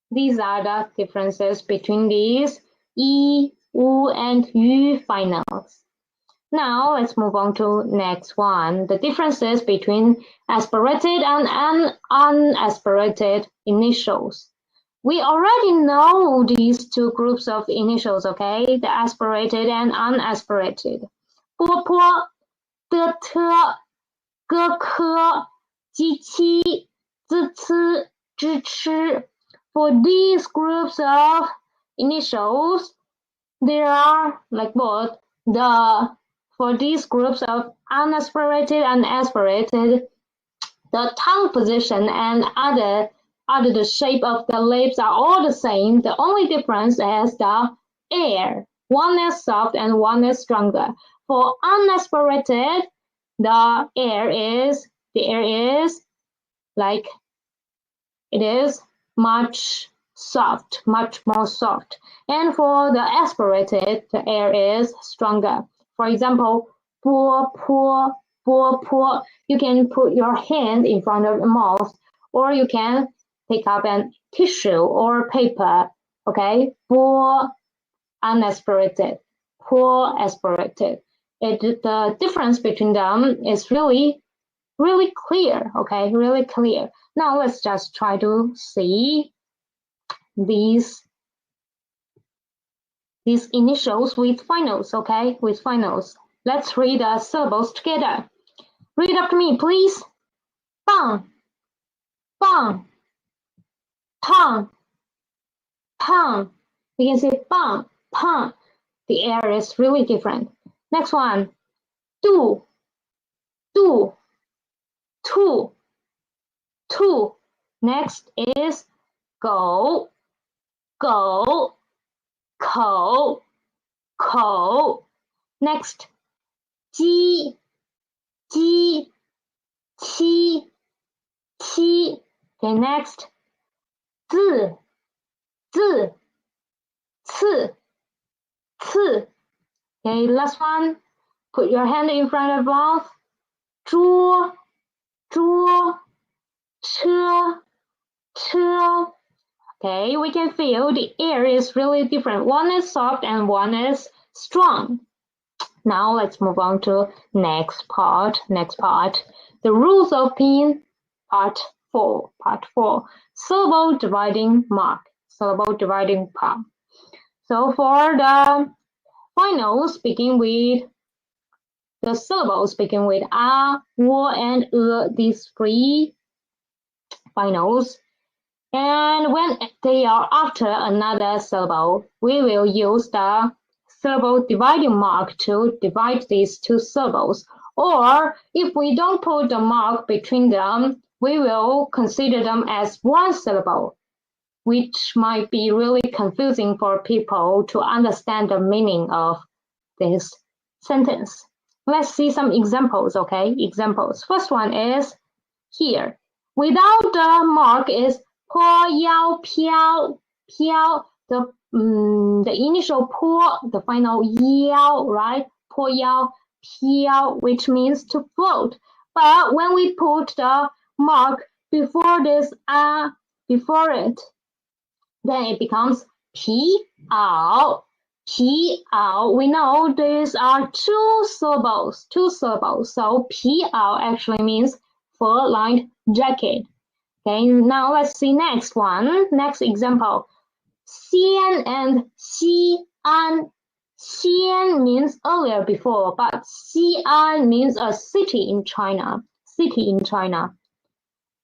These are the differences between these I, U, and Yu finals. Now let's move on to next one. The differences between aspirated and unaspirated initials. We already know these two groups of initials, okay? The aspirated and unaspirated. 波波, 的特, 哥科, 机器, 支持, 支持. For these groups of initials, there are like both for these groups of unaspirated and aspirated, the tongue position and the shape of the lips are all the same. The only difference is the air. One is soft and one is stronger. For unaspirated, the air is like it is much more soft. And for the aspirated, the air is stronger. For example, 波波. You can put your hand in front of the mouth, or you can pick up a tissue or paper. Okay, 波 unaspirated, 波 aspirated. The difference between them is really clear. Okay, really clear. Now let's just try to see these initials with finals, okay? With finals. Let's read the syllables together. Read after me, please. Bang, bang, pang, pang. You can say bang, pang. The air is really different. Next one. Do, tu. Next is go, kou. Next, ji, qi. Okay, next, zi, ci. Okay, last one. Put your hand in front of the mouth. Zhuo, che. Okay, we can feel the air is really different. One is soft and one is strong. Now let's move on to next part. The rules of pinyin, part 4. Syllable dividing mark. So for the finals, begin with the syllables begin with a, wo, and these three finals. And when they are after another syllable, we will use the syllable dividing mark to divide these two syllables. Or if we don't put the mark between them, we will consider them as one syllable, which might be really confusing for people to understand the meaning of this sentence. Let's see some examples, okay? First one is here. Without the mark is 坡腰飘 the initial 坡 the final 腰, right? 坡腰飘, which means to float. But when we put the mark before this before it, then it becomes 皮袄. 皮袄. We know these are two syllables. So 皮袄actually means fur-lined jacket. Okay, now let's see next one. Next example. 西安 and 西安. 西安 means earlier before, but 西安 means a city in China.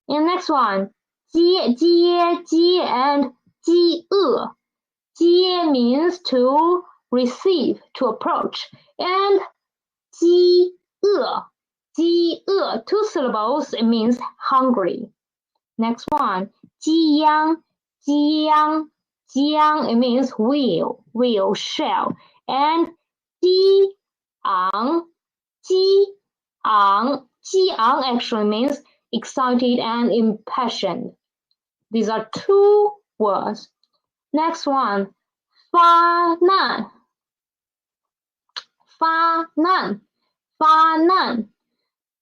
And next one. 接 and 接 接 means to receive, to approach, and 饥饿 two syllables, it means hungry. Next one. 鸡秧 it means wheel, shell, and 激昂 actually means excited and impassioned. These are two words. Next one. 发难.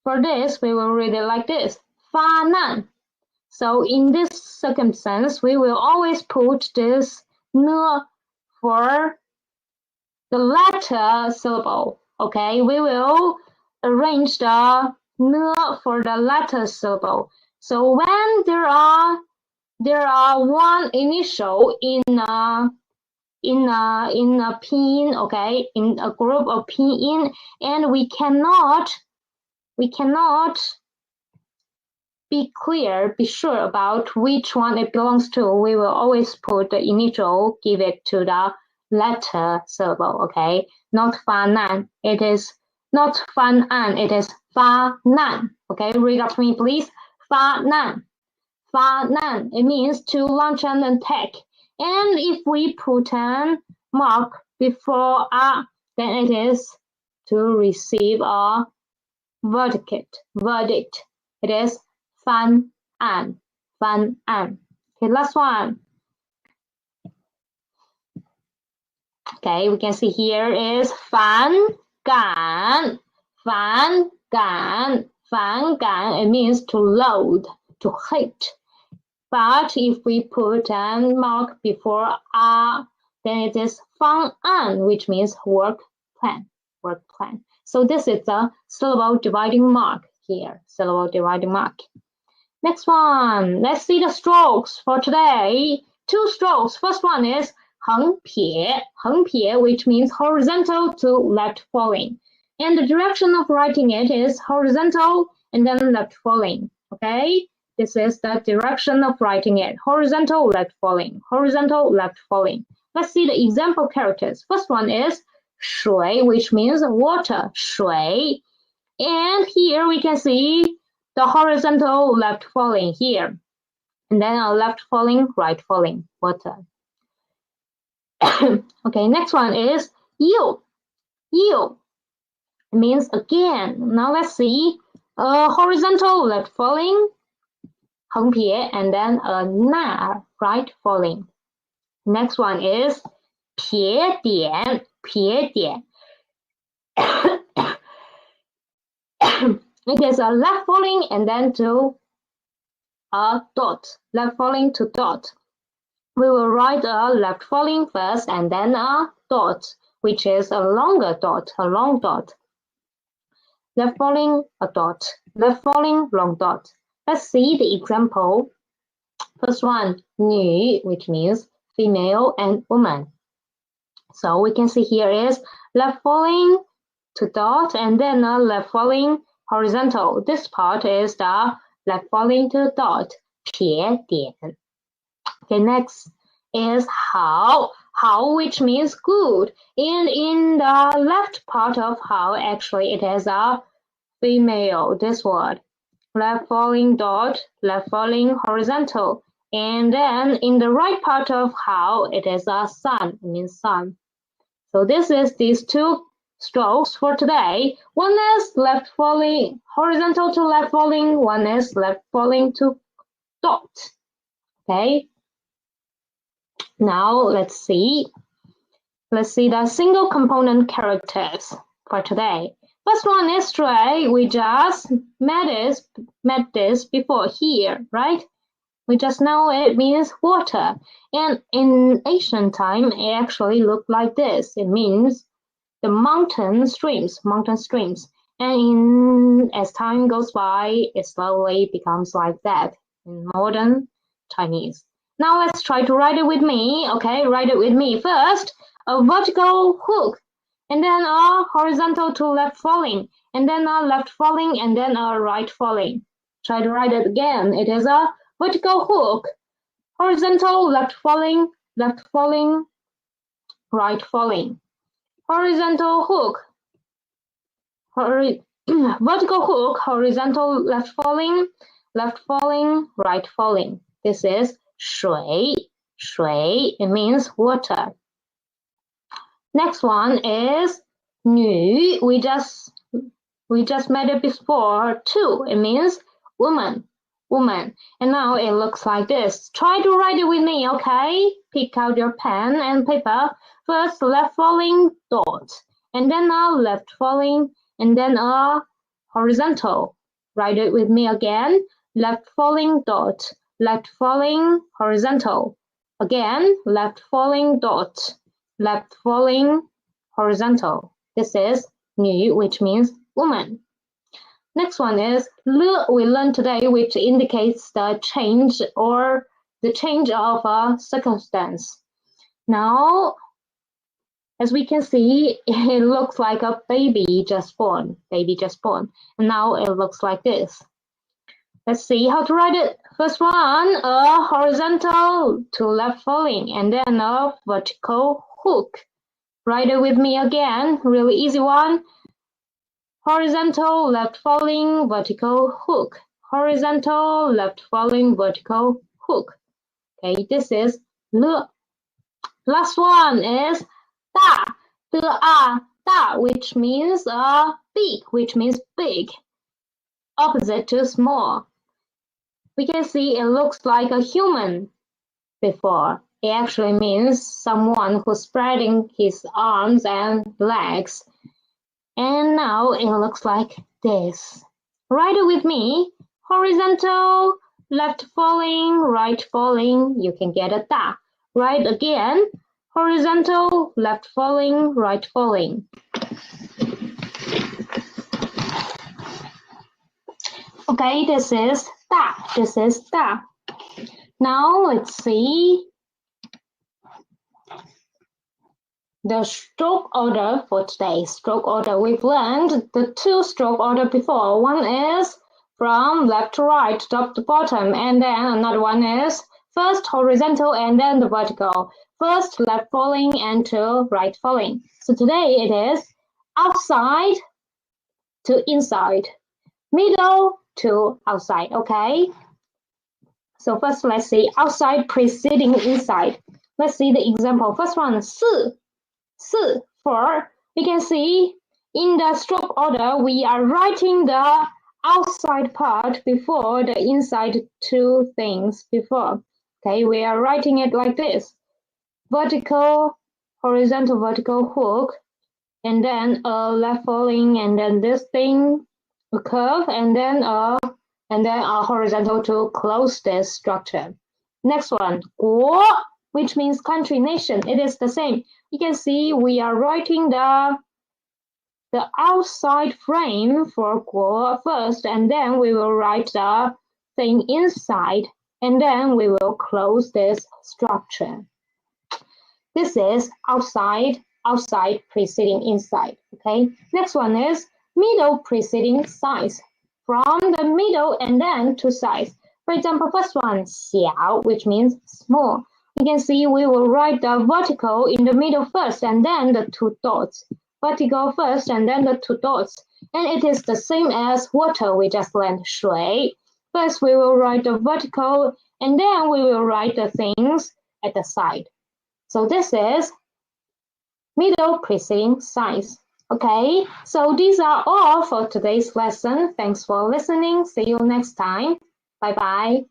For this, we will read it like this. 发难. So in this circumstance, we will always put this n for the latter syllable. Okay, we will arrange the n for the latter syllable. So when there are one initial in a pinyin, okay, in a group of pinyin, and we cannot be sure about which one it belongs to, we will always put the initial, give it to the latter syllable, okay? Not 发难, it is not 翻案, it is 发难, okay? Read after me, please. 发难, it means to launch an attack. And if we put an mark before a, then it is to receive a verdict. It is 翻案. Okay, last one. Okay, we can see here is 反感. It means to loathe, to hate. But if we put a mark before a, then it is 方案, which means work plan. So this is the syllable dividing mark here. Next one, let's see the strokes for today. 2 strokes. First one is 横撇, which means horizontal to left falling. And the direction of writing it is horizontal and then left falling. Okay, this is the direction of writing it. Horizontal, left falling. Let's see the example characters. First one is 水, which means water, 水. And here we can see the horizontal left falling here. And then a left falling, right falling, water. Okay, next one is 又. It means again. Now let's see. Horizontal left falling, 横撇, and then a 捺 right falling. Next one is 撇点. It is a left falling and then to a dot. Left falling to dot. We will write a left falling first and then a dot, which is a longer dot, a long dot. Left falling, a dot. Left falling, long dot. Let's see the example. First one, 女, which means female and woman. So we can see here is left falling to dot and then a left falling horizontal. This part is the left falling to dot, 撇点. Okay, next is 好, which means good. And in the left part of 好, actually it is a female, this word. Left falling dot, left falling horizontal. And then in the right part of 好, it is a sun, it means sun. So this is these 2 strokes for today. One is left falling, horizontal to left falling. One is left falling to dot. Okay. Now let's see the single component characters for today. First one is 水. We just met this before here, right? We just know it means water. And in ancient time, it actually looked like this. It means the mountain streams. And as time goes by, it slowly becomes like that in modern Chinese. Now let's try to write it with me. Okay, write it with me. First, a vertical hook, and then a horizontal to left falling, and then a left falling, and then a right falling. Try to write it again. It is a vertical hook, horizontal, left falling, right falling. Horizontal hook, vertical hook, horizontal, left falling, right falling. This is 水. It means water. Next one is 女. We just made it before. 2. It means woman. And now it looks like this. Try to write it with me, okay? Pick out your pen and paper. First, left falling dot, and then a left falling, and then a horizontal. Write it with me again. Left falling dot, left falling horizontal. Again, left falling dot, left falling horizontal. This is 女, which means woman. Next one is 了 we learned today, which indicates the change or the change of a circumstance. Now, as we can see, it looks like a baby just born. And now it looks like this. Let's see how to write it. First one, a horizontal to left falling, and then a vertical hook. Write it with me again, really easy one. Horizontal, left falling, vertical hook. Horizontal, left falling, vertical hook. Okay, this is 了. Last one is 大, 大, which means big, opposite to small. We can see it looks like a human before. It actually means someone who's spreading his arms and legs. And now it looks like this. Write it with me. Horizontal, left falling, right falling. You can get a 大. Write again. Horizontal, left falling, right falling. Okay, this is 大. Now let's see the stroke order for today. Stroke order, we've learned the 2 stroke order before. One is from left to right, top to bottom, and then another one is first horizontal and then the vertical. First left falling and to right falling. So today it is outside to inside, middle to outside, okay? So first let's see outside preceding inside. Let's see the example. First one, 4. 4. We can see in the stroke order, we are writing the outside part before the inside 2 things before. Okay, we are writing it like this. Vertical, horizontal, vertical hook, and then a left falling, and then this thing, a curve, and then a horizontal to close this structure. Next one, 国, which means country, nation. It is the same. You can see we are writing the outside frame for 国 first, and then we will write the thing inside, and then we will close this structure. This is outside preceding inside. Okay. Next one is middle preceding size. From the middle and then to size. For example, first one, 小, which means small. You can see we will write the vertical in the middle first and then the 2 dots. Vertical first and then the 2 dots. And it is the same as water we just learned, 水. First we will write the vertical and then we will write the things at the side. So this is middle preceding size. Okay, so these are all for today's lesson. Thanks for listening. See you next time. Bye-bye.